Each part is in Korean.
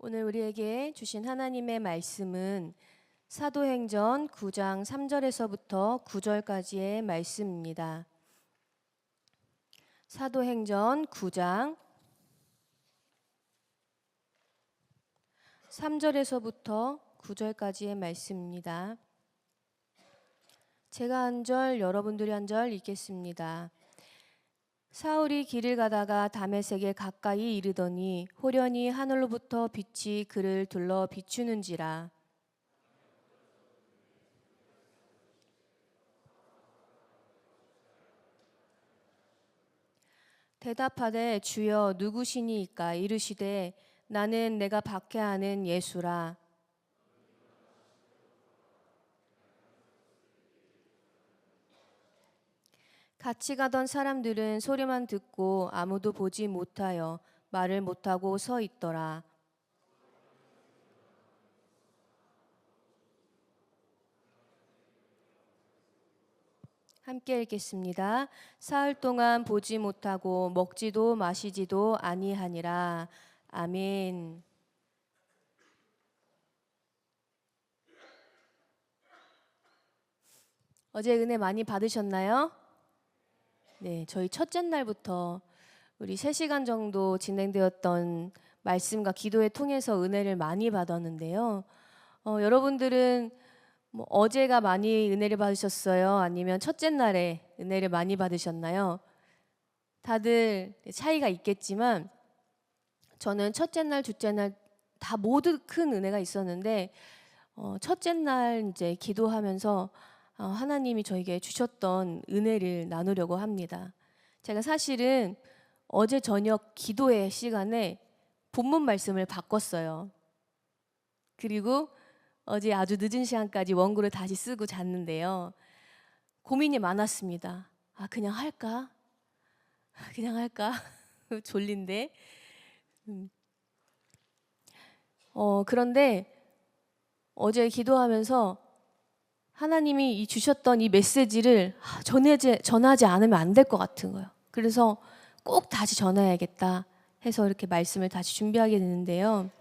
오늘 우리에게 주신 하나님의 말씀은 사도행전 9장 3절에서부터 9절까지의 말씀입니다. 사도행전 9장 3절에서부터 9절까지의 말씀입니다. 제가 한 절, 여러분들이 한 절 읽겠습니다. 사울이 길을 가다가 다메섹에 가까이 이르더니 호련히 하늘로부터 빛이 그를 둘러 비추는지라. 대답하되 주여 누구시니이까? 이르시되 나는 내가 박해하는 예수라. 같이 가던 사람들은 소리만 듣고 아무도 보지 못하여 말을 못하고 서 있더라. 함께 읽겠습니다. 사흘 동안 보지 못하고 먹지도 마시지도 아니하니라. 아멘. 어제 은혜 많이 받으셨나요? 네, 저희 첫째 날부터 우리 3시간 정도 진행되었던 말씀과 기도회 통해서 은혜를 많이 받았는데요. 여러분들은 어제가 많이 은혜를 받으셨어요? 아니면 첫째 날에 은혜를 많이 받으셨나요? 다들 차이가 있겠지만 저는 첫째 날, 둘째 날 다 모두 큰 은혜가 있었는데 첫째 날 이제 기도하면서 하나님이 저에게 주셨던 은혜를 나누려고 합니다. 제가 사실은 어제 저녁 기도회 시간에 본문 말씀을 바꿨어요. 그리고 어제 아주 늦은 시간까지 원고를 다시 쓰고 잤는데요. 고민이 많았습니다. 그냥 할까? 그냥 할까? 졸린데. 그런데 어제 기도하면서 하나님이 이 주셨던 이 메시지를 전하지 않으면 안 될 것 같은 거예요. 그래서 꼭 다시 전해야겠다 해서 이렇게 말씀을 다시 준비하게 되는데요.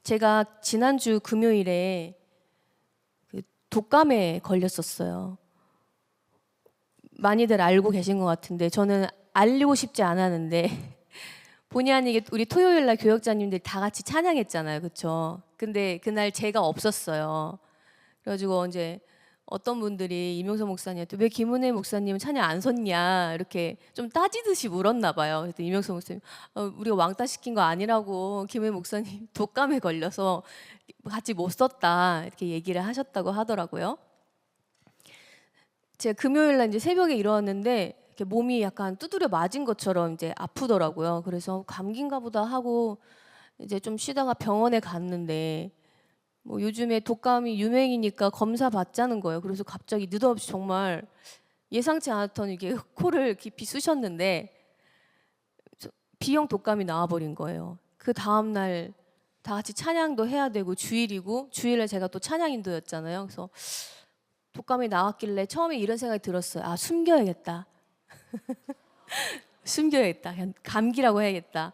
제가 지난주 금요일에 독감에 걸렸었어요. 많이들 알고 계신 것 같은데 저는 알리고 싶지 않았는데 본의 아니게 우리 토요일 날 교역자님들 다 같이 찬양했잖아요. 그렇죠? 근데 그날 제가 없었어요. 그래가지고 이제 어떤 분들이 이명서 목사님한테 왜 김은혜 목사님은 찬양 안 섰냐 이렇게 좀 따지듯이 물었나 봐요. 그래서 이명서 목사님 우리가 왕따 시킨 거 아니라고 김은혜 목사님 독감에 걸려서 같이 못 썼다 이렇게 얘기를 하셨다고 하더라고요. 제가 금요일 날 이제 새벽에 일어났는데 이렇게 몸이 약간 두드려 맞은 것처럼 이제 아프더라고요. 그래서 감기인가 보다 하고 이제 좀 쉬다가 병원에 갔는데 요즘에 독감이 유행이니까 검사 받자는 거예요. 그래서 갑자기 느닷없이 정말 예상치 않았던 이게 코를 깊이 쑤셨는데 B형 독감이 나와버린 거예요. 그 다음날 다 같이 찬양도 해야 되고 주일이고 주일에 제가 또 찬양인도였잖아요. 그래서 독감이 나왔길래 처음에 이런 생각이 들었어요. 숨겨야겠다. 숨겨야겠다. 그냥 감기라고 해야겠다.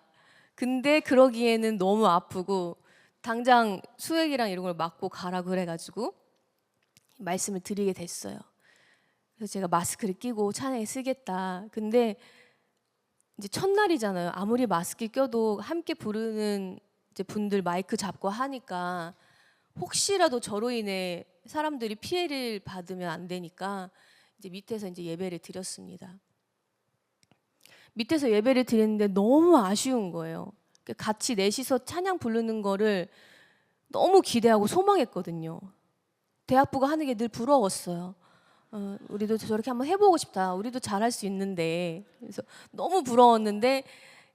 근데 그러기에는 너무 아프고 당장 수액이랑 이런 걸 맞고 가라 그래가지고 말씀을 드리게 됐어요. 그래서 제가 마스크를 끼고 찬양에 쓰겠다. 근데 이제 첫날이잖아요. 아무리 마스크 껴도 함께 부르는 이제 분들 마이크 잡고 하니까 혹시라도 저로 인해 사람들이 피해를 받으면 안 되니까 이제 밑에서 이제 예배를 드렸습니다. 밑에서 예배를 드렸는데 너무 아쉬운 거예요. 같이 넷이서 찬양 부르는 거를 너무 기대하고 소망했거든요. 대학부가 하는 게 늘 부러웠어요. 우리도 저렇게 한번 해보고 싶다. 우리도 잘할 수 있는데. 그래서 너무 부러웠는데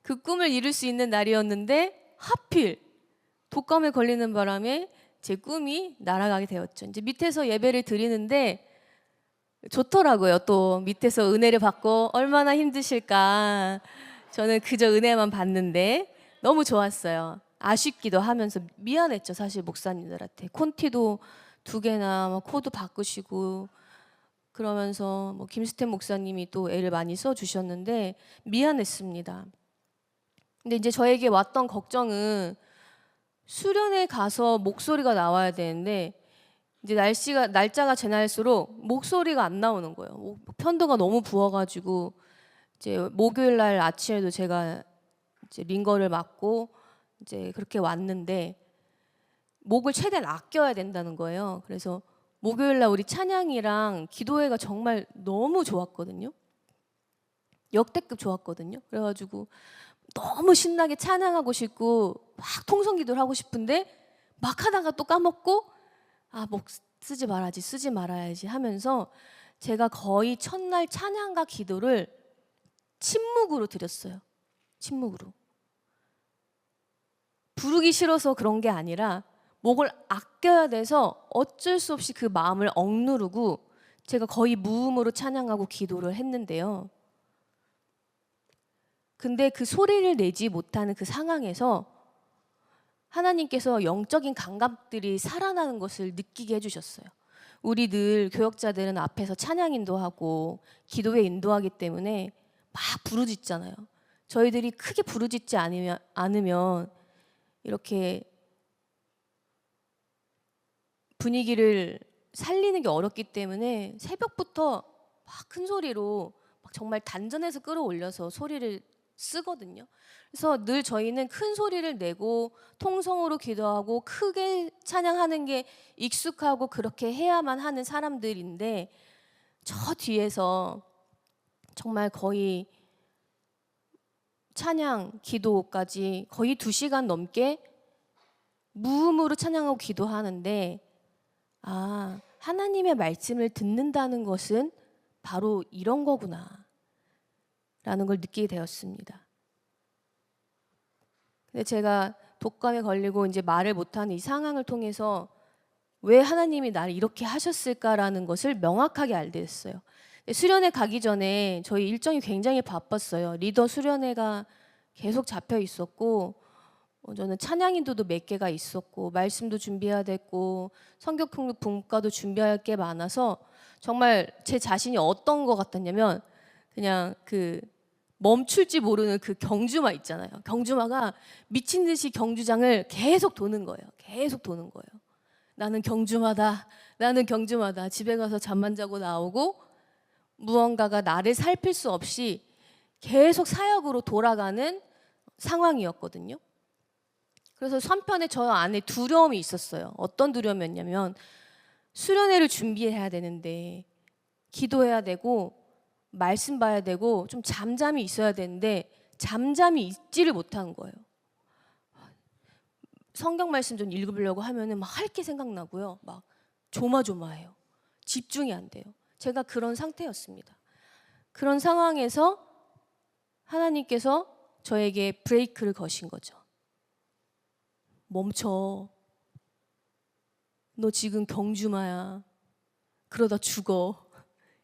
그 꿈을 이룰 수 있는 날이었는데 하필 독감에 걸리는 바람에 제 꿈이 날아가게 되었죠. 이제 밑에서 예배를 드리는데 좋더라고요. 또 밑에서 은혜를 받고 얼마나 힘드실까. 저는 그저 은혜만 받는데 너무 좋았어요. 아쉽기도 하면서 미안했죠. 사실 목사님들한테 콘티도 2개나 코도 바꾸시고 그러면서 김스템 목사님이 또 애를 많이 써주셨는데 미안했습니다. 근데 이제 저에게 왔던 걱정은 수련회 가서 목소리가 나와야 되는데 이제 날짜가 지날수록 목소리가 안 나오는 거예요. 편도가 너무 부어가지고 이제 목요일 날 아침에도 제가 이제 링거를 맞고 이제 그렇게 왔는데 목을 최대한 아껴야 된다는 거예요. 그래서 목요일 날 우리 찬양이랑 기도회가 정말 너무 좋았거든요. 역대급 좋았거든요. 그래가지고 너무 신나게 찬양하고 싶고 막 통성기도를 하고 싶은데 막 하다가 또 까먹고 목 쓰지 말아야지 하면서 제가 거의 첫날 찬양과 기도를 침묵으로 드렸어요. 침묵으로. 부르기 싫어서 그런 게 아니라 목을 아껴야 돼서 어쩔 수 없이 그 마음을 억누르고 제가 거의 무음으로 찬양하고 기도를 했는데요. 근데 그 소리를 내지 못하는 그 상황에서 하나님께서 영적인 감각들이 살아나는 것을 느끼게 해주셨어요. 우리 늘 교역자들은 앞에서 찬양 인도하고 기도에 인도하기 때문에 막 부르짖잖아요. 저희들이 크게 부르짖지 않으면 이렇게 분위기를 살리는 게 어렵기 때문에 새벽부터 막 큰 소리로 막 정말 단전에서 끌어올려서 소리를 쓰거든요. 그래서 늘 저희는 큰 소리를 내고 통성으로 기도하고 크게 찬양하는 게 익숙하고 그렇게 해야만 하는 사람들인데 저 뒤에서 정말 거의 찬양, 기도까지 거의 2시간 넘게 무음으로 찬양하고 기도하는데 하나님의 말씀을 듣는다는 것은 바로 이런 거구나 라는 걸 느끼게 되었습니다. 근데 제가 독감에 걸리고 이제 말을 못하는 이 상황을 통해서 왜 하나님이 나를 이렇게 하셨을까라는 것을 명확하게 알게 됐어요. 수련회 가기 전에 저희 일정이 굉장히 바빴어요. 리더 수련회가 계속 잡혀 있었고 저는 찬양 인도도 몇 개가 있었고 말씀도 준비해야 됐고 성경 통독 분과도 준비할 게 많아서 정말 제 자신이 어떤 것 같았냐면 그냥 그 멈출지 모르는 그 경주마 있잖아요. 경주마가 미친 듯이 경주장을 계속 도는 거예요. 계속 도는 거예요. 나는 경주마다. 집에 가서 잠만 자고 나오고 무언가가 나를 살필 수 없이 계속 사역으로 돌아가는 상황이었거든요. 그래서 한편에 저 안에 두려움이 있었어요. 어떤 두려움이었냐면 수련회를 준비해야 되는데 기도해야 되고 말씀 봐야 되고 좀 잠잠히 있어야 되는데 잠잠히 있지를 못한 거예요. 성경 말씀 좀 읽으려고 하면은 막 할 게 생각나고요. 막 조마조마해요. 집중이 안 돼요. 제가 그런 상태였습니다. 그런 상황에서 하나님께서 저에게 브레이크를 거신 거죠. 멈춰. 너 지금 경주마야. 그러다 죽어.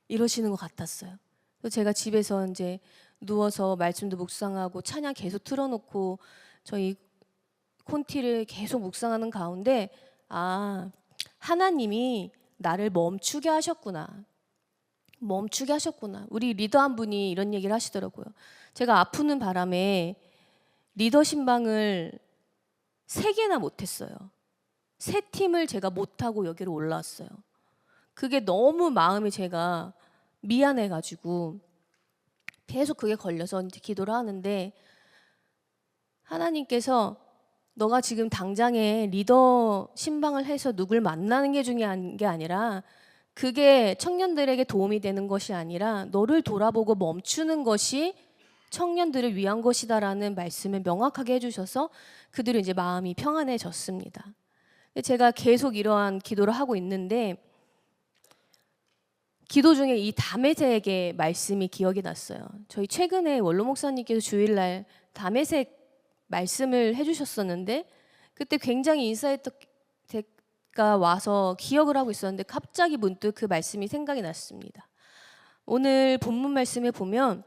이러시는 것 같았어요. 그래서 제가 집에서 이제 누워서 말씀도 묵상하고 찬양 계속 틀어놓고 저희 콘티를 계속 묵상하는 가운데 하나님이 나를 멈추게 하셨구나. 우리 리더 한 분이 이런 얘기를 하시더라고요. 제가 아프는 바람에 리더 신방을 3개나 못했어요. 3팀을 제가 못하고 여기로 올라왔어요. 그게 너무 마음이 제가 미안해가지고 계속 그게 걸려서 이제 기도를 하는데 하나님께서 너가 지금 당장에 리더 신방을 해서 누굴 만나는 게 중요한 게 아니라 그게 청년들에게 도움이 되는 것이 아니라 너를 돌아보고 멈추는 것이 청년들을 위한 것이다라는 말씀을 명확하게 해주셔서 그들은 이제 마음이 평안해졌습니다. 제가 계속 이러한 기도를 하고 있는데 기도 중에 이 다메섹의 말씀이 기억이 났어요. 저희 최근에 원로 목사님께서 주일날 다메섹 말씀을 해주셨었는데 그때 굉장히 인사이트가 와서 기억을 하고 있었는데 갑자기 문득 그 말씀이 생각이 났습니다. 오늘 본문 말씀에 보면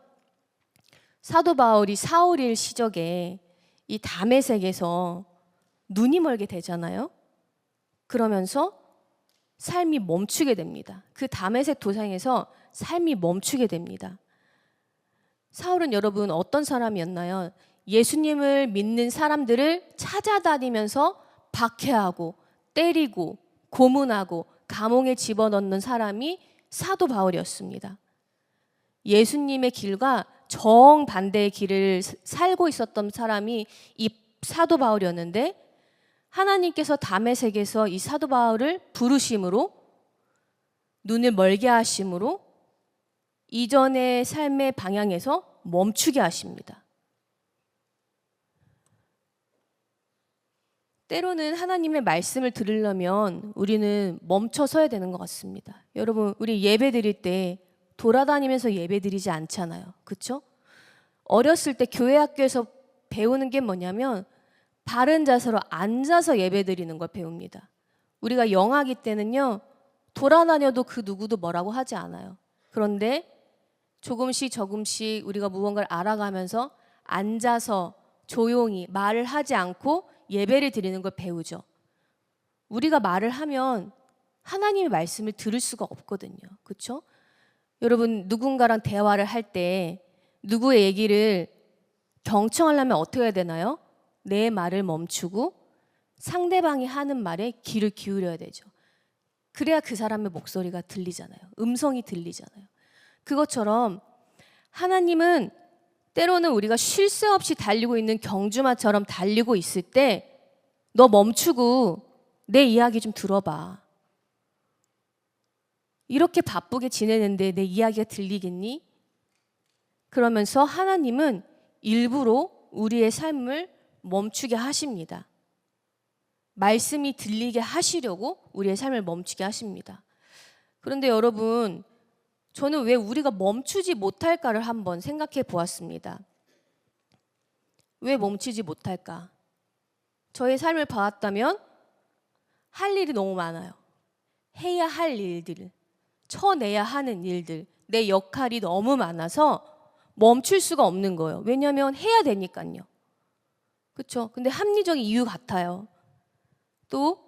사도 바울이 사울일 시적에 이 다메섹에서 눈이 멀게 되잖아요. 그러면서 삶이 멈추게 됩니다. 그 다메섹 도상에서 삶이 멈추게 됩니다. 사울은 여러분 어떤 사람이었나요? 예수님을 믿는 사람들을 찾아다니면서 박해하고 때리고 고문하고 감옥에 집어넣는 사람이 사도 바울이었습니다. 예수님의 길과 정반대의 길을 살고 있었던 사람이 이 사도 바울이었는데, 하나님께서 다메섹에서 이 사도 바울을 부르심으로, 눈을 멀게 하심으로 이전의 삶의 방향에서 멈추게 하십니다. 때로는 하나님의 말씀을 들으려면 우리는 멈춰 서야 되는 것 같습니다. 여러분, 우리 예배 드릴 때 돌아다니면서 예배 드리지 않잖아요. 그렇죠? 어렸을 때 교회 학교에서 배우는 게 뭐냐면 바른 자세로 앉아서 예배 드리는 걸 배웁니다. 우리가 영아기 때는요, 돌아다녀도 그 누구도 뭐라고 하지 않아요. 그런데 조금씩 우리가 무언가를 알아가면서 앉아서 조용히 말을 하지 않고 예배를 드리는 걸 배우죠. 우리가 말을 하면 하나님의 말씀을 들을 수가 없거든요. 그렇죠? 여러분, 누군가랑 대화를 할 때 누구의 얘기를 경청하려면 어떻게 해야 되나요? 내 말을 멈추고 상대방이 하는 말에 귀를 기울여야 되죠. 그래야 그 사람의 목소리가 들리잖아요. 음성이 들리잖아요. 그것처럼 하나님은 때로는 우리가 쉴 새 없이 달리고 있는 경주마처럼 달리고 있을 때 너 멈추고 내 이야기 좀 들어봐. 이렇게 바쁘게 지내는데 내 이야기가 들리겠니? 그러면서 하나님은 일부러 우리의 삶을 멈추게 하십니다. 말씀이 들리게 하시려고 우리의 삶을 멈추게 하십니다. 그런데 여러분, 저는 왜 우리가 멈추지 못할까를 한번 생각해 보았습니다. 왜 멈추지 못할까? 저의 삶을 봐왔다면 할 일이 너무 많아요. 해야 할 일들, 쳐내야 하는 일들, 내 역할이 너무 많아서 멈출 수가 없는 거예요. 왜냐하면 해야 되니까요. 그렇죠? 근데 합리적인 이유 같아요. 또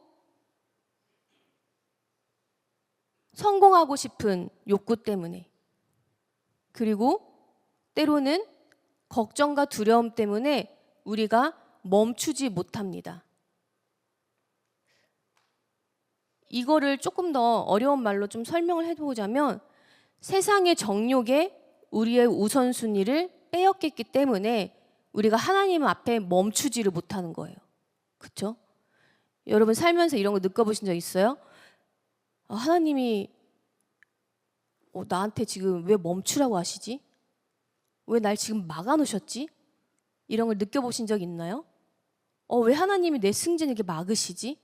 성공하고 싶은 욕구 때문에, 그리고 때로는 걱정과 두려움 때문에 우리가 멈추지 못합니다. 이거를 조금 더 어려운 말로 좀 설명을 해보자면, 세상의 정욕에 우리의 우선순위를 빼앗겼기 때문에 우리가 하나님 앞에 멈추지를 못하는 거예요. 그렇죠? 여러분 살면서 이런 거 느껴보신 적 있어요? 하나님이 나한테 지금 왜 멈추라고 하시지? 왜 날 지금 막아놓으셨지? 이런 걸 느껴보신 적 있나요? 왜 하나님이 내 승진을 이렇게 막으시지?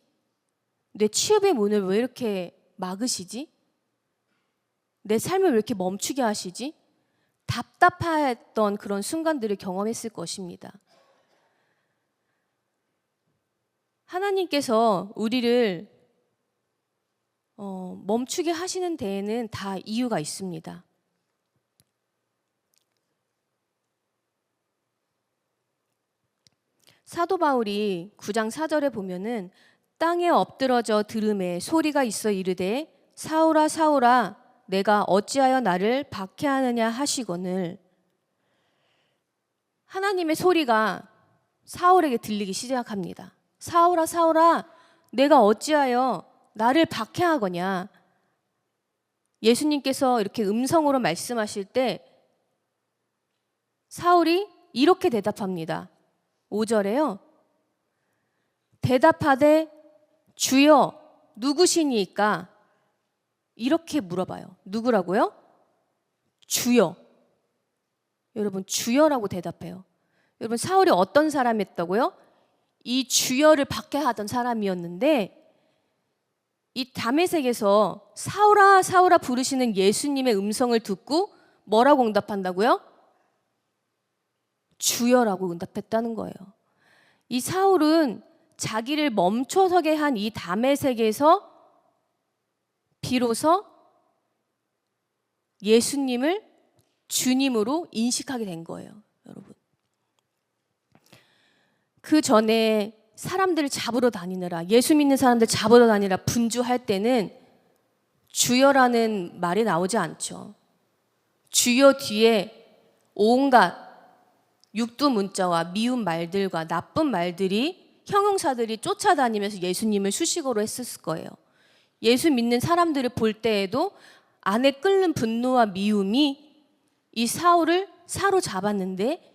내 취업의 문을 왜 이렇게 막으시지? 내 삶을 왜 이렇게 멈추게 하시지? 답답했던 그런 순간들을 경험했을 것입니다. 하나님께서 우리를 멈추게 하시는 데에는 다 이유가 있습니다. 사도 바울이 9장 4절에 보면은 땅에 엎드러져 들음에 소리가 있어 이르되 사울아 사울아 내가 어찌하여 나를 박해하느냐 하시거늘, 하나님의 소리가 사울에게 들리기 시작합니다. 사울아 사울아 내가 어찌하여 나를 박해하거냐. 예수님께서 이렇게 음성으로 말씀하실 때 사울이 이렇게 대답합니다. 5절에요. 대답하되 주여 누구시니까? 이렇게 물어봐요. 누구라고요? 주여. 여러분 주여라고 대답해요. 여러분 사울이 어떤 사람이었다고요? 이 주여를 박해하던 사람이었는데, 이 다메섹에서 사울아 사울아 부르시는 예수님의 음성을 듣고 뭐라고 응답한다고요? 주여라고 응답했다는 거예요. 이 사울은 자기를 멈춰서게 한 이 다메섹에서 비로소 예수님을 주님으로 인식하게 된 거예요, 여러분. 그 전에 사람들을 잡으러 다니느라, 예수 믿는 사람들 잡으러 다니라 분주할 때는 주여라는 말이 나오지 않죠. 주여 뒤에 온갖 육두 문자와 미운 말들과 나쁜 말들이 형용사들이 쫓아다니면서 예수님을 수식어로 했었을 거예요. 예수 믿는 사람들을 볼 때에도 안에 끓는 분노와 미움이 이 사울을 사로잡았는데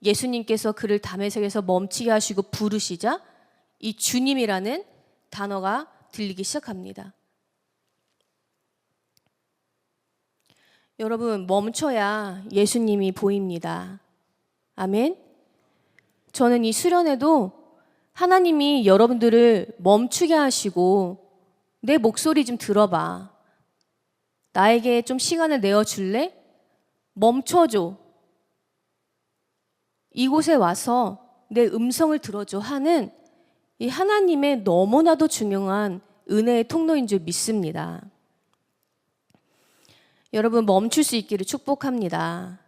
예수님께서 그를 다메섹에서 멈추게 하시고 부르시자 이 주님이라는 단어가 들리기 시작합니다. 여러분, 멈춰야 예수님이 보입니다. 아멘. 저는 이 수련회도 하나님이 여러분들을 멈추게 하시고 내 목소리 좀 들어봐. 나에게 좀 시간을 내어줄래? 멈춰줘. 이곳에 와서 내 음성을 들어줘 하는 이 하나님의 너무나도 중요한 은혜의 통로인 줄 믿습니다. 여러분, 멈출 수 있기를 축복합니다.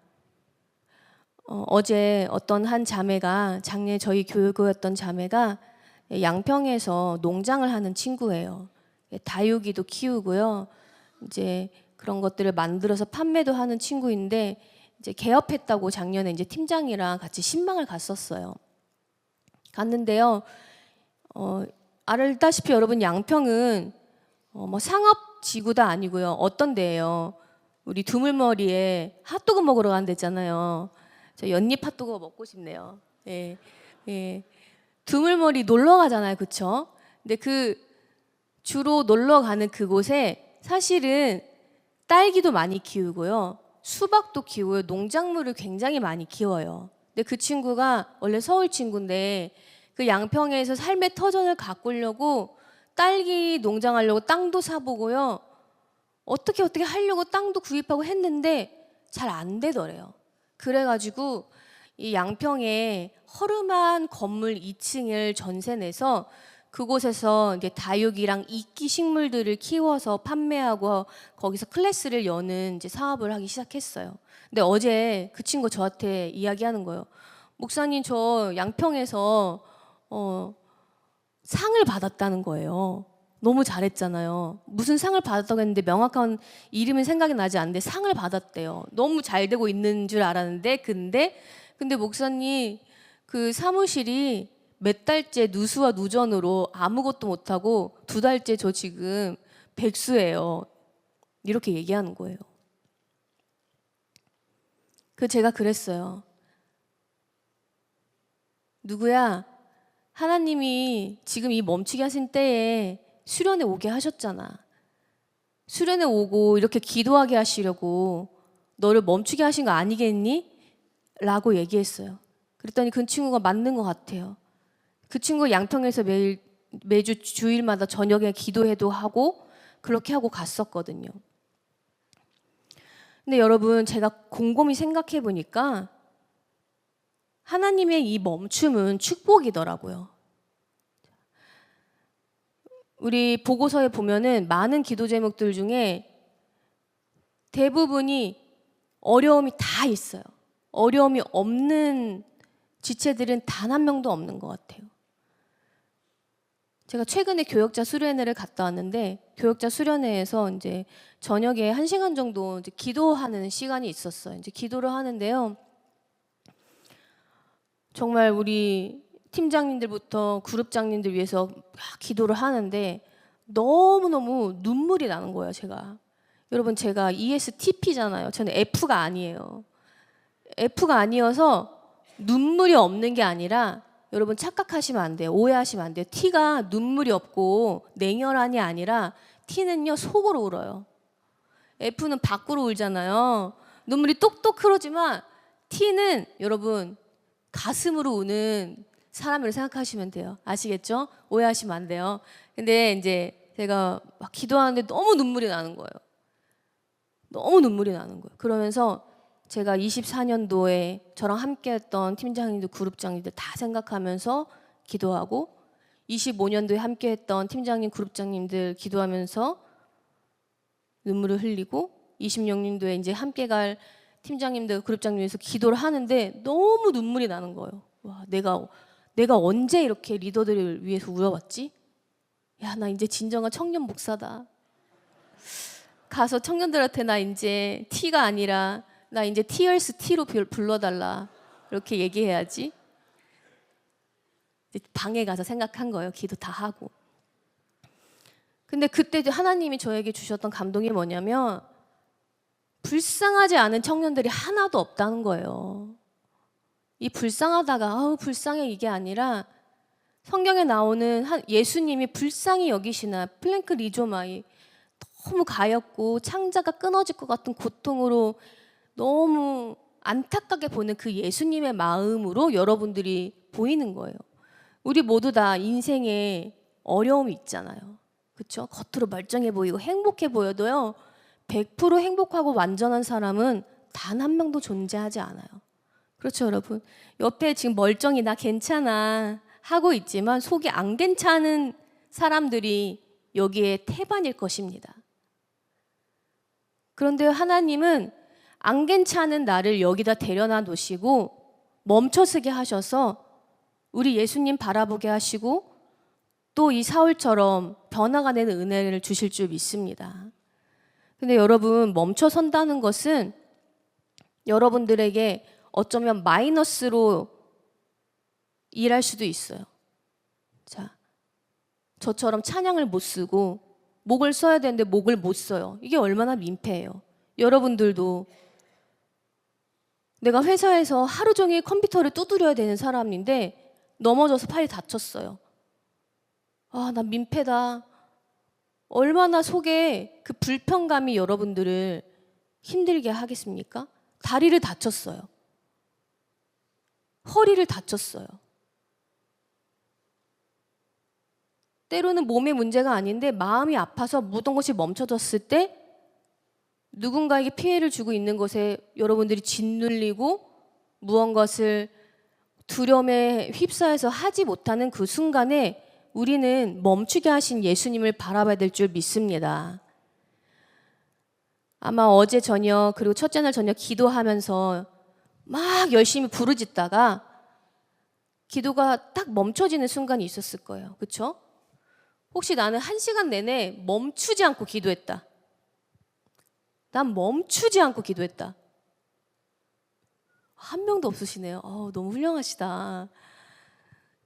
어제 어떤 한 자매가, 작년에 저희 교육이었던 자매가 양평에서 농장을 하는 친구예요. 다육이도 키우고요. 이제 그런 것들을 만들어서 판매도 하는 친구인데 이제 개업했다고 작년에 이제 팀장이랑 같이 신방을 갔었어요. 갔는데요. 알다시피 여러분 양평은 뭐 상업 지구도 아니고요. 어떤 데예요? 우리 두물머리에 핫도그 먹으러 가는 데잖아요. 저 연잎 핫도그 먹고 싶네요. 예, 예. 두물머리 놀러 가잖아요, 그렇죠? 근데 그 주로 놀러 가는 그곳에 사실은 딸기도 많이 키우고요, 수박도 키우고요, 농작물을 굉장히 많이 키워요. 근데 그 친구가 원래 서울 친구인데 그 양평에서 삶의 터전을 가꾸려고 딸기 농장하려고 땅도 사보고요. 어떻게 하려고 땅도 구입하고 했는데 잘 안 되더래요. 그래가지고 이 양평에 허름한 건물 2층을 전세 내서 그곳에서 이제 다육이랑 이끼 식물들을 키워서 판매하고 거기서 클래스를 여는 이제 사업을 하기 시작했어요. 근데 어제 그 친구 저한테 이야기하는 거예요. 목사님, 저 양평에서 상을 받았다는 거예요. 너무 잘했잖아요. 무슨 상을 받았다고 했는데 명확한 이름은 생각이 나지 않는데 상을 받았대요. 너무 잘 되고 있는 줄 알았는데 근데 목사님, 그 사무실이 몇 달째 누수와 누전으로 아무것도 못하고 2달째 저 지금 백수예요. 이렇게 얘기하는 거예요. 제가 그랬어요. 누구야? 하나님이 지금 이 멈추게 하신 때에 수련회 오게 하셨잖아. 수련회 오고 이렇게 기도하게 하시려고 너를 멈추게 하신 거 아니겠니? 라고 얘기했어요. 그랬더니 그 친구가 맞는 것 같아요. 그 친구가 양평에서 매주 주일마다 저녁에 기도회도 하고 그렇게 하고 갔었거든요. 근데 여러분, 제가 곰곰이 생각해 보니까 하나님의 이 멈춤은 축복이더라고요. 우리 보고서에 보면은 많은 기도 제목들 중에 대부분이 어려움이 다 있어요. 어려움이 없는 지체들은 단 한 명도 없는 것 같아요. 제가 최근에 교역자 수련회를 갔다 왔는데 교역자 수련회에서 이제 저녁에 1시간 정도 이제 기도하는 시간이 있었어요. 이제 기도를 하는데요. 정말 우리 팀장님들부터 그룹장님들 위해서 기도를 하는데 너무너무 눈물이 나는 거예요, 제가. 여러분, 제가 ESTP잖아요. 저는 F가 아니에요. F가 아니어서 눈물이 없는 게 아니라, 여러분 착각하시면 안 돼요. 오해하시면 안 돼요. T가 눈물이 없고 냉혈한이 아니라 T는요, 속으로 울어요. F는 밖으로 울잖아요. 눈물이 똑똑 흐르지만 T는 여러분 가슴으로 우는 사람으로 생각하시면 돼요. 아시겠죠? 오해하시면 안 돼요. 근데 이제 제가 막 기도하는데 너무 눈물이 나는 거예요. 너무 눈물이 나는 거예요. 그러면서 제가 24년도에 저랑 함께 했던 팀장님들, 그룹장님들 다 생각하면서 기도하고 25년도에 함께 했던 팀장님, 그룹장님들 기도하면서 눈물을 흘리고 26년도에 이제 함께 갈 팀장님들, 그룹장님에서 기도를 하는데 너무 눈물이 나는 거예요. 와, 내가 언제 이렇게 리더들을 위해서 울어왔지? 야, 나 이제 진정한 청년 목사다. 가서 청년들한테 나 이제 T가 아니라 나 이제 티얼스 T로 불러달라. 이렇게 얘기해야지. 방에 가서 생각한 거예요. 기도 다 하고. 근데 그때 하나님이 저에게 주셨던 감동이 뭐냐면 불쌍하지 않은 청년들이 하나도 없다는 거예요. 이 불쌍하다가 아우 불쌍해 이게 아니라 성경에 나오는 예수님이 불쌍히 여기시나 플랭크 리조마이 너무 가엾고 창자가 끊어질 것 같은 고통으로 너무 안타깝게 보는 그 예수님의 마음으로 여러분들이 보이는 거예요. 우리 모두 다 인생에 어려움이 있잖아요. 그렇죠? 겉으로 멀쩡해 보이고 행복해 보여도요. 100% 행복하고 완전한 사람은 단 한 명도 존재하지 않아요. 그렇죠, 여러분? 옆에 지금 멀쩡히 나 괜찮아 하고 있지만 속이 안 괜찮은 사람들이 여기에 태반일 것입니다. 그런데 하나님은 안 괜찮은 나를 여기다 데려다 놓으시고 멈춰서게 하셔서 우리 예수님 바라보게 하시고 또 이 사울처럼 변화가 되는 은혜를 주실 줄 믿습니다. 근데 여러분 멈춰 선다는 것은 여러분들에게 어쩌면 마이너스로 일할 수도 있어요. 자, 저처럼 찬양을 못 쓰고 목을 써야 되는데 목을 못 써요. 이게 얼마나 민폐예요. 여러분들도 내가 회사에서 하루 종일 컴퓨터를 두드려야 되는 사람인데 넘어져서 팔이 다쳤어요. 아, 나 민폐다. 얼마나 속에 그 불편감이 여러분들을 힘들게 하겠습니까? 다리를 다쳤어요. 허리를 다쳤어요. 때로는 몸의 문제가 아닌데 마음이 아파서 모든 것이 멈춰졌을 때 누군가에게 피해를 주고 있는 것에 여러분들이 짓눌리고 무언가를 두려움에 휩싸여서 하지 못하는 그 순간에 우리는 멈추게 하신 예수님을 바라봐야 될 줄 믿습니다. 아마 어제 저녁 그리고 첫째 날 저녁 기도하면서 막 열심히 부르짖다가 기도가 딱 멈춰지는 순간이 있었을 거예요. 그렇죠? 혹시 나는 1시간 내내 멈추지 않고 기도했다. 난 멈추지 않고 기도했다. 한 명도 없으시네요. 너무 훌륭하시다.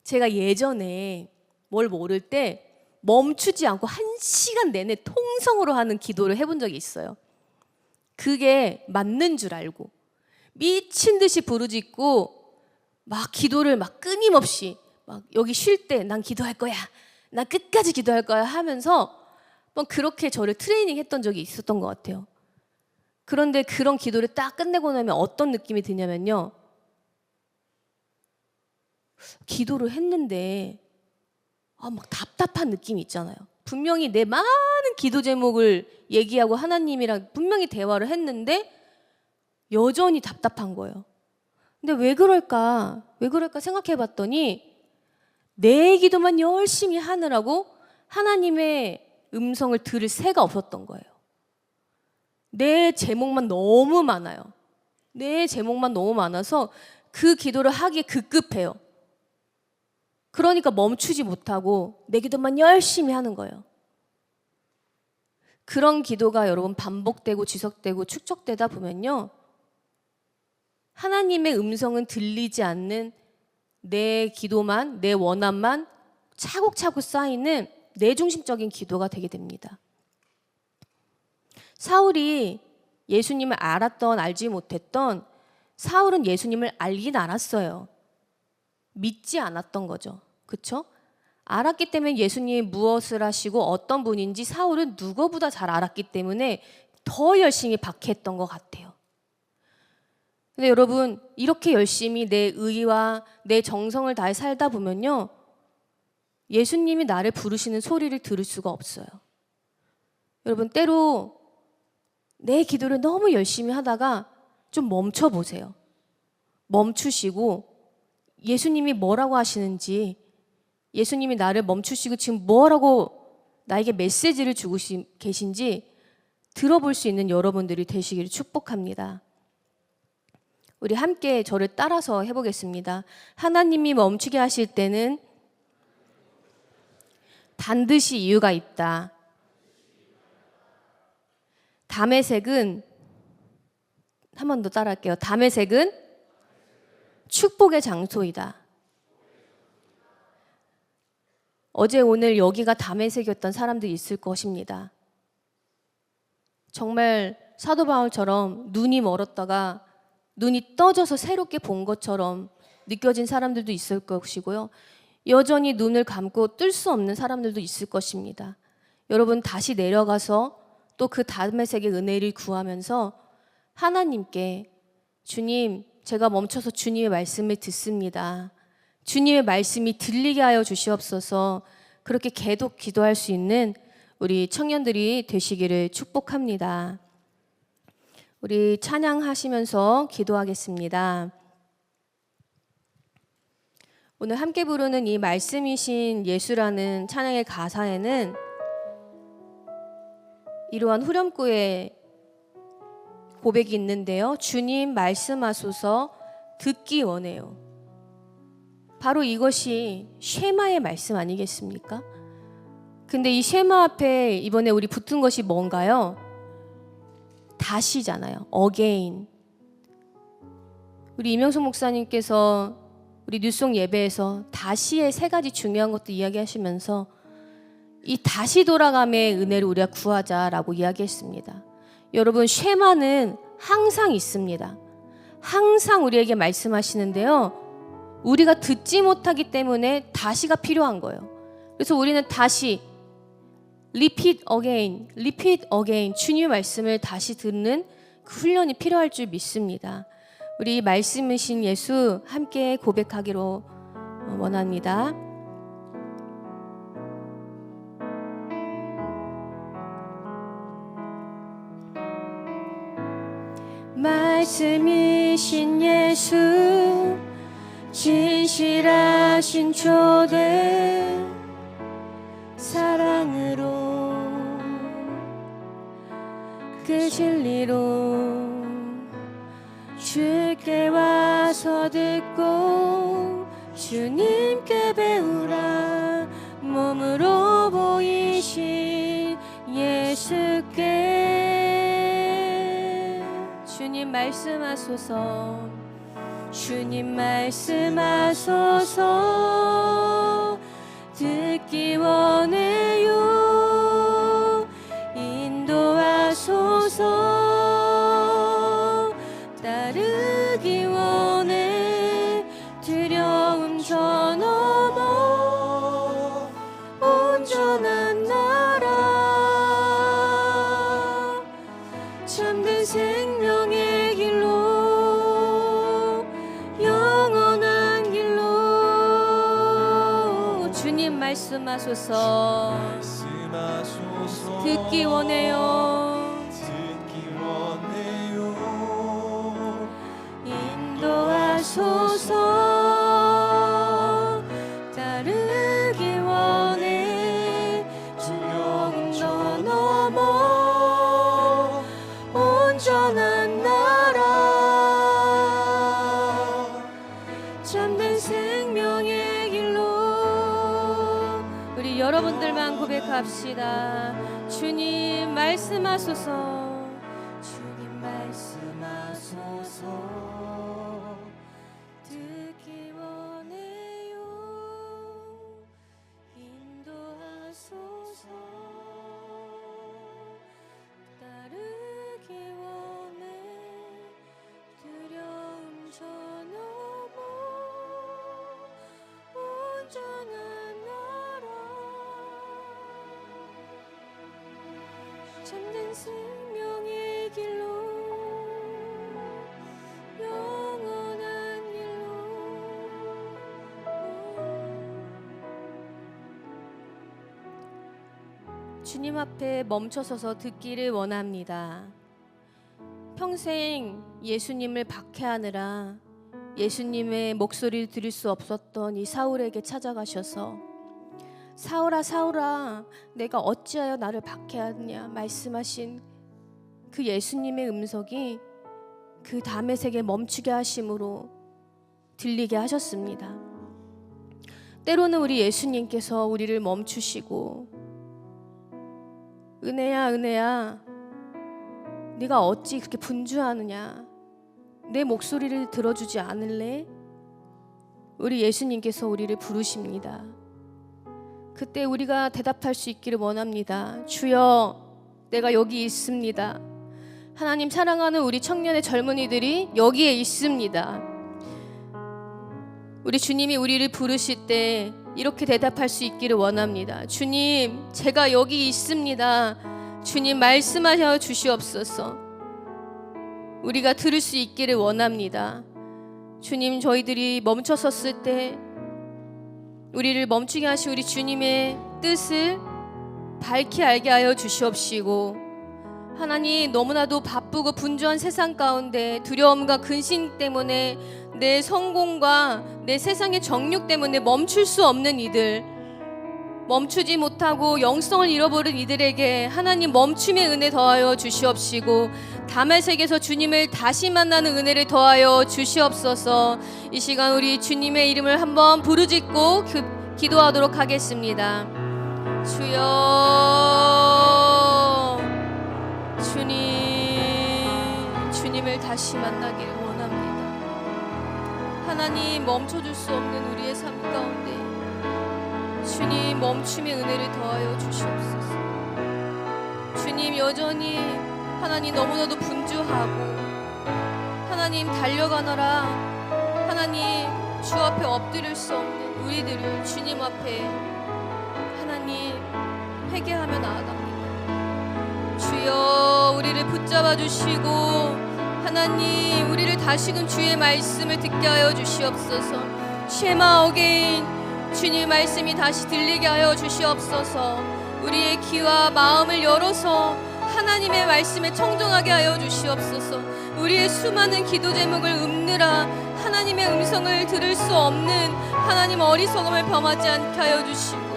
제가 예전에 뭘 모를 때 멈추지 않고 1시간 내내 통성으로 하는 기도를 해본 적이 있어요. 그게 맞는 줄 알고 미친 듯이 부르짖고 막 기도를 막 끊임없이 막 여기 쉴 때 난 기도할 거야. 난 끝까지 기도할 거야 하면서 그렇게 저를 트레이닝 했던 적이 있었던 것 같아요. 그런데 그런 기도를 딱 끝내고 나면 어떤 느낌이 드냐면요. 기도를 했는데 막 답답한 느낌이 있잖아요. 분명히 내 많은 기도 제목을 얘기하고 하나님이랑 분명히 대화를 했는데 여전히 답답한 거예요. 근데 왜 그럴까 생각해 봤더니 내 기도만 열심히 하느라고 하나님의 음성을 들을 새가 없었던 거예요. 내 제목만 너무 많아요. 내 제목만 너무 많아서 그 기도를 하기에 급급해요. 그러니까 멈추지 못하고 내 기도만 열심히 하는 거예요. 그런 기도가 여러분 반복되고 지속되고 축적되다 보면요. 하나님의 음성은 들리지 않는 내 기도만, 내 원함만 차곡차곡 쌓이는 내중심적인 기도가 되게 됩니다. 사울이 예수님을 알았던 알지 못했던 사울은 예수님을 알긴 알았어요. 믿지 않았던 거죠. 그렇죠? 알았기 때문에 예수님이 무엇을 하시고 어떤 분인지 사울은 누구보다 잘 알았기 때문에 더 열심히 박해했던 것 같아요. 근데 여러분 이렇게 열심히 내 의와 내 정성을 다해 살다 보면요. 예수님이 나를 부르시는 소리를 들을 수가 없어요. 여러분 때로 내 기도를 너무 열심히 하다가 좀 멈춰보세요. 멈추시고 예수님이 뭐라고 하시는지 예수님이 나를 멈추시고 지금 뭐라고 나에게 메시지를 주고 계신지 들어볼 수 있는 여러분들이 되시기를 축복합니다. 우리 함께 저를 따라서 해보겠습니다. 하나님이 멈추게 하실 때는 반드시 이유가 있다. 다메섹은 한 번 더 따라할게요. 다메섹은 축복의 장소이다. 어제 오늘 여기가 다메섹이었던 사람들이 있을 것입니다. 정말 사도 바울처럼 눈이 멀었다가 눈이 떠져서 새롭게 본 것처럼 느껴진 사람들도 있을 것이고요. 여전히 눈을 감고 뜰 수 없는 사람들도 있을 것입니다. 여러분 다시 내려가서 또 그 다메섹의 은혜를 구하면서 하나님께 주님, 제가 멈춰서 주님의 말씀을 듣습니다. 주님의 말씀이 들리게 하여 주시옵소서. 그렇게 계속 기도할 수 있는 우리 청년들이 되시기를 축복합니다. 우리 찬양하시면서 기도하겠습니다. 오늘 함께 부르는 이 말씀이신 예수라는 찬양의 가사에는 이러한 후렴구의 고백이 있는데요. 주님 말씀하소서 듣기 원해요. 바로 이것이 쉐마의 말씀 아니겠습니까? 근데 이 쉐마 앞에 이번에 우리 붙은 것이 뭔가요? 다시잖아요. again. 우리 이명숙 목사님께서 우리 뉴송 예배에서 다시의 세 가지 중요한 것도 이야기하시면서 이 다시 돌아감의 은혜를 우리가 구하자라고 이야기했습니다. 여러분 쉐마는 항상 있습니다. 항상 우리에게 말씀하시는데요. 우리가 듣지 못하기 때문에 다시가 필요한 거예요. 그래서 우리는 다시 repeat again 주님의 말씀을 다시 듣는 그 훈련이 필요할 줄 믿습니다. 우리 말씀이신 예수 함께 고백하기로 원합니다. 말씀이신 예수 진실하신 초대 사랑으로 그 진리로 주께 와서 듣고 주님께 배우라 몸으로 보이신 예수께 주님 말씀하소서 주님 말씀하소서 듣기 원해요 인도하소서 따르기 원해 두려움 저 넘어 온전한 나라 참된 생명의 길로 영원한 길로 주님 말씀하소서 듣기 원해요 인도하소서 따르기 원해 두려움 더 넘어 온전한 나라 참된 생명의 길로 우리 여러분들만 고백합시다. 주님 말씀하소서 주님 말씀하소서 듣기 원해요 인도하소서 따르기 원해 두려움 저 넘어 온전한 나라 참된 생명의 길로 영원한 길로 주님 앞에 멈춰서서 듣기를 원합니다. 평생 예수님을 박해하느라 예수님의 목소리를 들을 수 없었던 이 사울에게 찾아가셔서 사울아 사울아 내가 어찌하여 나를 박해하느냐 말씀하신 그 예수님의 음성이 그 다메섹에 멈추게 하심으로 들리게 하셨습니다. 때로는 우리 예수님께서 우리를 멈추시고 은혜야 은혜야 네가 어찌 그렇게 분주하느냐 내 목소리를 들어주지 않을래? 우리 예수님께서 우리를 부르십니다. 그때 우리가 대답할 수 있기를 원합니다. 주여, 내가 여기 있습니다. 하나님, 사랑하는 우리 청년의 젊은이들이 여기에 있습니다. 우리 주님이 우리를 부르실 때 이렇게 대답할 수 있기를 원합니다. 주님, 제가 여기 있습니다. 주님, 말씀하여 주시옵소서. 우리가 들을 수 있기를 원합니다. 주님, 저희들이 멈춰섰을 때 우리를 멈추게 하시 우리 주님의 뜻을 밝히 알게 하여 주시옵시고, 하나님, 너무나도 바쁘고 분주한 세상 가운데 두려움과 근심 때문에 내 성공과 내 세상의 정욕 때문에 멈출 수 없는 이들, 멈추지 못하고 영성을 잃어버린 이들에게 하나님 멈춤의 은혜 더하여 주시옵시고, 다메섹에서 주님을 다시 만나는 은혜를 더하여 주시옵소서. 이 시간 우리 주님의 이름을 한번 부르짖고 기도하도록 하겠습니다. 주여, 주님을 다시 만나기를 원합니다. 하나님, 멈춰줄 수 없는 우리의 삶 가운데 주님, 멈춤의 은혜를 더하여 주시옵소서. 주님, 여전히 하나님 너무나도 분주하고 하나님 달려가느라 하나님 주 앞에 엎드릴 수 없는 우리들을 주님 앞에 하나님 회개하며 나아갑니다. 주여, 우리를 붙잡아 주시고 하나님 우리를 다시금 주의 말씀을 듣게 하여 주시옵소서. 쉐마 어게인, 주님 말씀이 다시 들리게 하여 주시옵소서. 우리의 귀와 마음을 열어서 하나님의 말씀에 청종하게 하여 주시옵소서. 우리의 수많은 기도 제목을 읊느라 하나님의 음성을 들을 수 없는 하나님 어리석음을 범하지 않게 하여 주시고,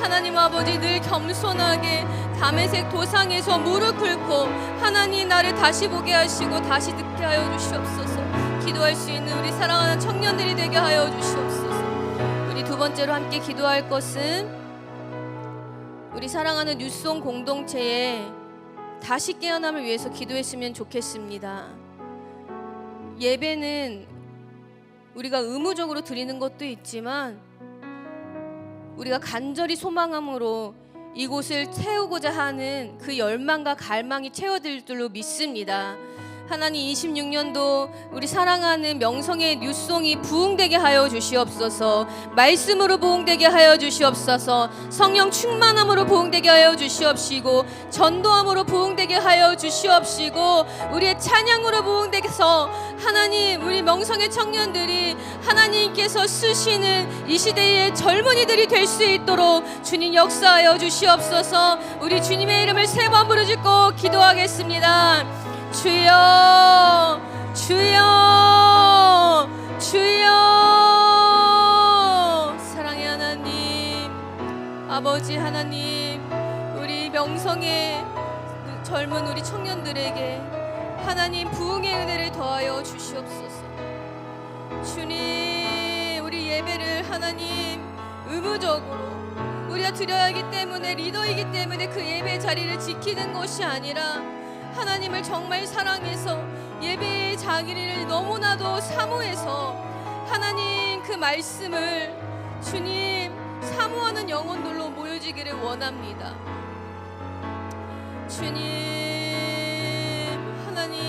하나님 아버지 늘 겸손하게 다메섹 도상에서 무릎 꿇고 하나님 나를 다시 보게 하시고 다시 듣게 하여 주시옵소서. 기도할 수 있는 우리 사랑하는 청년들이 되게 하여 주시옵소서. 우리 두 번째로 함께 기도할 것은 우리 사랑하는 뉴송 공동체에 다시 깨어남을 위해서 기도했으면 좋겠습니다. 예배는 우리가 의무적으로 드리는 것도 있지만 우리가 간절히 소망함으로 이곳을 채우고자 하는 그 열망과 갈망이 채워질 줄로 믿습니다. 하나님, 26년도 우리 사랑하는 명성의 뉴송이 부흥되게 하여 주시옵소서. 말씀으로 부흥되게 하여 주시옵소서. 성령 충만함으로 부흥되게 하여 주시옵시고, 전도함으로 부흥되게 하여 주시옵시고, 우리의 찬양으로 부흥되게 해서 하나님 우리 명성의 청년들이 하나님께서 쓰시는 이 시대의 젊은이들이 될 수 있도록 주님 역사하여 주시옵소서. 우리 주님의 이름을 세 번 부르짖고 기도하겠습니다. 주여, 주여, 주여. 사랑의 하나님, 아버지 하나님, 우리 명성의 젊은 우리 청년들에게 하나님 부흥의 은혜를 더하여 주시옵소서. 주님, 우리 예배를 하나님 의무적으로 우리가 드려야 하기 때문에, 리더이기 때문에 그 예배 자리를 지키는 것이 아니라 하나님을 정말 사랑해서 예배의 자리를 너무나도 사모해서 하나님 그 말씀을 주님 사모하는 영혼들로 모여지기를 원합니다. 주님, 하나님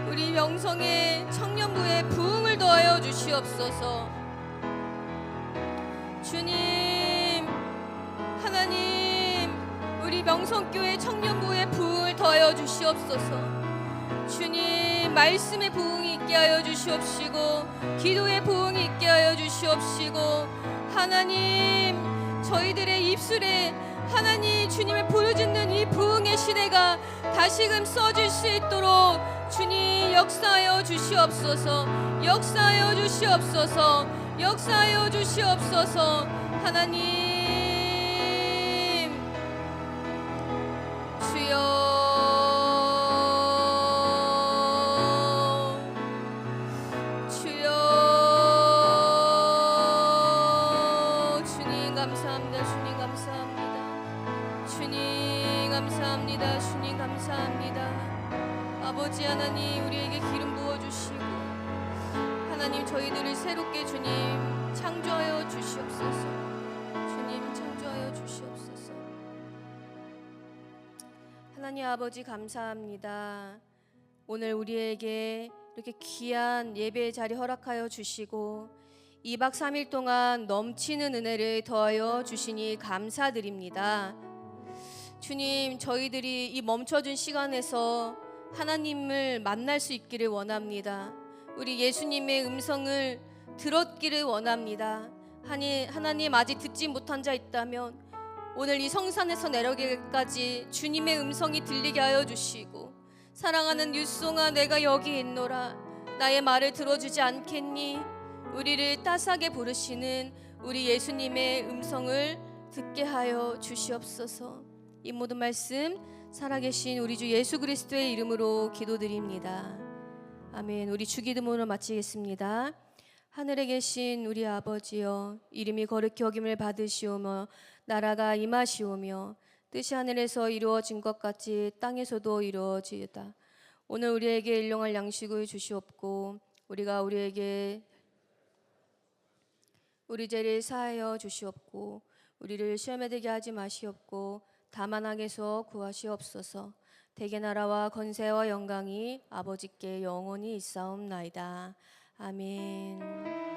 우리 명성의 청년부에 부흥을 더하여 주시옵소서. 주님, 하나님 우리 명성교회 청년부에 부흥을 더하여 주시옵소서. 주님, 말씀의 부흥이 있게 하여 주시옵시고, 기도의 부흥이 있게 하여 주시옵시고, 하나님 저희들의 입술에 하나님 주님을 부르짖는 이 부흥의 시대가 다시금 써질 수 있도록 주님 역사하여 주시옵소서. 역사하여 주시옵소서. 역사하여 주시옵소서. 하나님 주여, 주님 감사합니다. 주님 감사합니다. 주님 감사합니다. 주님 감사합니다. 아버지 하나님 우리에게 기름 부어주시고 하나님 저희들을 새롭게 주님 창조하여 주시옵소서. 주님 하나님 아버지 감사합니다. 오늘 우리에게 이렇게 귀한 예배의 자리 허락하여 주시고 2박 3일 동안 넘치는 은혜를 더하여 주시니 감사드립니다. 주님, 저희들이 이 멈춰준 시간에서 하나님을 만날 수 있기를 원합니다. 우리 예수님의 음성을 들었기를 원합니다. 하나님, 아직 듣지 못한 자 있다면 오늘 이 성산에서 내려가기까지 주님의 음성이 들리게 하여 주시고, 사랑하는 율송아 내가 여기 있노라, 나의 말을 들어주지 않겠니? 우리를 따스하게 부르시는 우리 예수님의 음성을 듣게 하여 주시옵소서. 이 모든 말씀 살아계신 우리 주 예수 그리스도의 이름으로 기도드립니다. 아멘. 우리 주기도문을 마치겠습니다. 하늘에 계신 우리 아버지여, 이름이 거룩히 여김을 받으시오며 나라가 임하시오며 뜻이 하늘에서 이루어진 것 같이 땅에서도 이루어지이다. 오늘 우리에게 일용할 양식을 주시옵고, 우리가 우리에게 우리 죄를 사하여 주시옵고, 우리를 시험에 들게 하지 마시옵고, 다만 악에서 구하시옵소서. 대개 나라와 건세와 영광이 아버지께 영원히 있사옵나이다. 아멘.